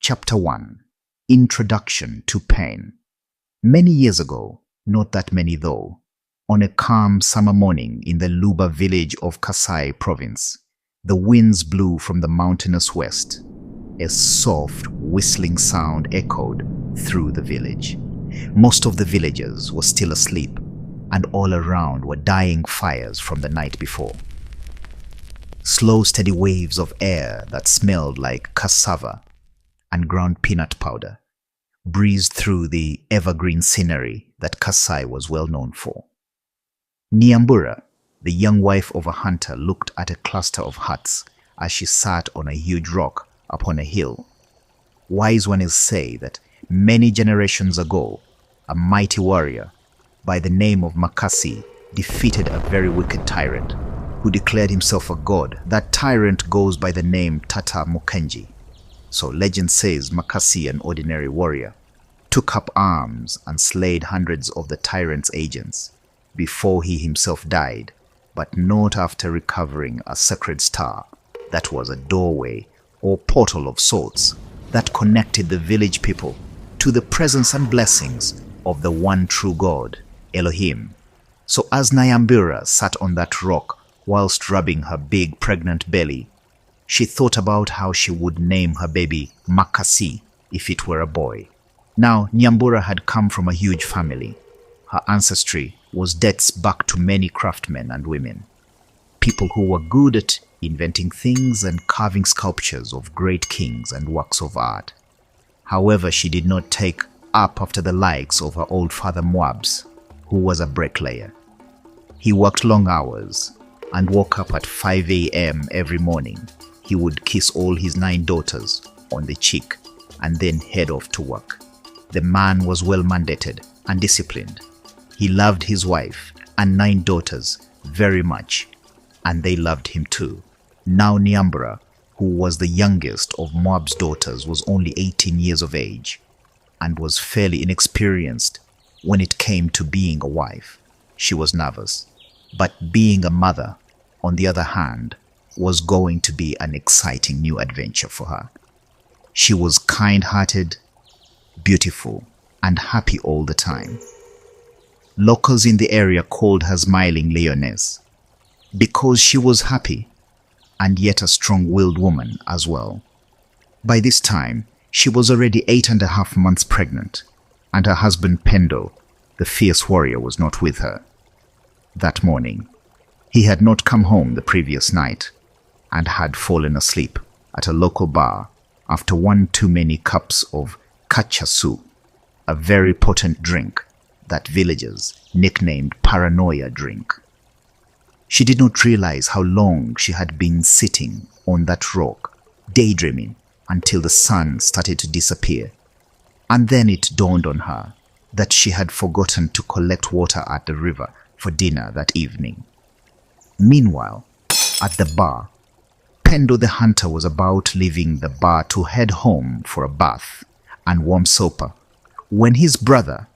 Chapter 1. Introduction to Pain. Many years ago, not that many though, on a calm summer morning in the Luba village of Kasai province, the winds blew from the mountainous west. A soft, whistling sound echoed through the village. Most of the villagers were still asleep, and all around were dying fires from the night before. Slow, steady waves of air that smelled like cassava and ground peanut powder breezed through the evergreen scenery that Kasai was well known for. Nyambura, the young wife of a hunter, looked at a cluster of huts as she sat on a huge rock upon a hill. Wise ones say that many generations ago, a mighty warrior by the name of Makasi defeated a very wicked tyrant who declared himself a god. That tyrant goes by the name Tata Mokenji. So legend says Makasi, an ordinary warrior, took up arms and slayed hundreds of the tyrant's agents before he himself died, but not after recovering a sacred star that was a doorway or portal of sorts that connected the village people to the presence and blessings of the one true God, Elohim. So as Nyambura sat on that rock whilst rubbing her big pregnant belly, she thought about how she would name her baby Makasi if it were a boy. Now, Nyambura had come from a huge family. Her ancestry was dates back to many craftsmen and women, people who were good at inventing things and carving sculptures of great kings and works of art. However, she did not take up after the likes of her old father Moabs, who was a bricklayer. He worked long hours and woke up at 5 a.m. every morning. He would kiss all his 9 daughters on the cheek and then head off to work. The man was well mandated and disciplined. He loved his wife and 9 daughters very much, and they loved him too. Now Nyambura, who was the youngest of Moab's daughters, was only 18 years of age and was fairly inexperienced when it came to being a wife. She was nervous, but being a mother, on the other hand, was going to be an exciting new adventure for her. She was kind-hearted, beautiful, and happy all the time. Locals in the area called her Smiling Leoness because she was happy and yet a strong-willed woman as well. By this time, she was already 8.5 months pregnant, and her husband Pendo, the fierce warrior, was not with her. That morning, he had not come home the previous night and had fallen asleep at a local bar after one too many cups of kachasu, a very potent drink that villagers nicknamed paranoia drink. She did not realize how long she had been sitting on that rock, daydreaming until the sun started to disappear. And then it dawned on her that she had forgotten to collect water at the river for dinner that evening. Meanwhile, at the bar, Pendo the hunter was about leaving the bar to head home for a bath and warm supper when his brother,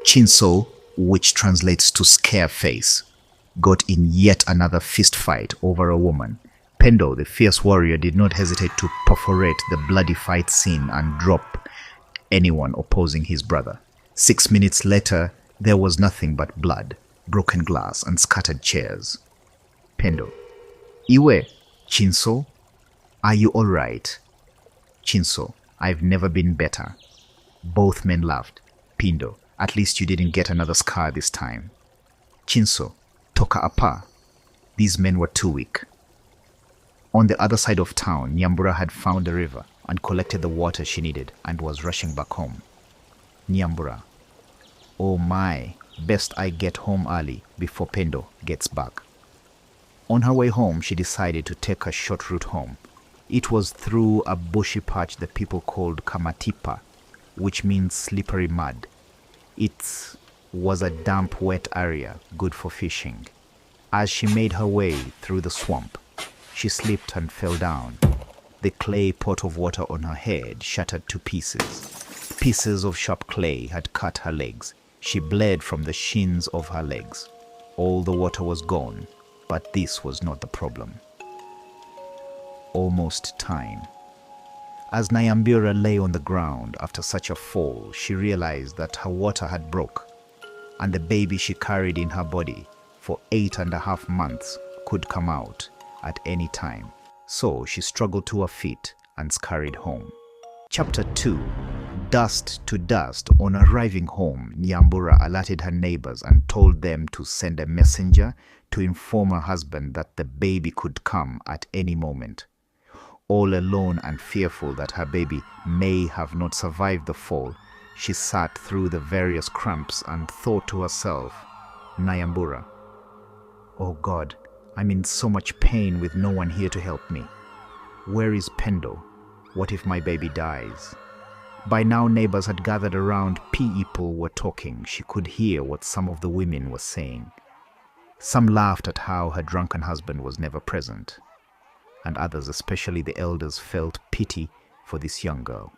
Chinso, which translates to scare face, got in yet another fist fight over a woman. Pendo, the fierce warrior, did not hesitate to perforate the bloody fight scene and drop anyone opposing his brother. 6 minutes later, there was nothing but blood, broken glass, and scattered chairs. Pendo: Iwe, Chinso, are you all right? Chinso: I've never been better. Both men laughed. Pendo: At least you didn't get another scar this time. Chinso: Toka apa. These men were too weak. On the other side of town, Nyambura had found a river and collected the water she needed and was rushing back home. Nyambura: Oh my, best I get home early before Pendo gets back. On her way home, she decided to take a short route home. It was through a bushy patch the people called Kamatipa, which means slippery mud. It was a damp, wet area, good for fishing. As she made her way through the swamp, she slipped and fell down. The clay pot of water on her head shattered to pieces. Pieces of sharp clay had cut her legs. She bled from the shins of her legs. All the water was gone, but this was not the problem. Almost time. As Nyambura lay on the ground after such a fall, she realized that her water had broke, and the baby she carried in her body for 8.5 months could come out at any time. So she struggled to her feet and scurried home. Chapter 2. Dust to dust. On arriving home, Nyambura alerted her neighbors and told them to send a messenger to inform her husband that the baby could come at any moment. All alone and fearful that her baby may have not survived the fall, she sat through the various cramps and thought to herself, Nyambura, oh God, I'm in so much pain with no one here to help me. Where is Pendo? What if my baby dies? By now neighbors had gathered around. People were talking. She could hear what some of the women were saying. Some laughed at how her drunken husband was never present, and others, especially the elders, felt pity for this young girl.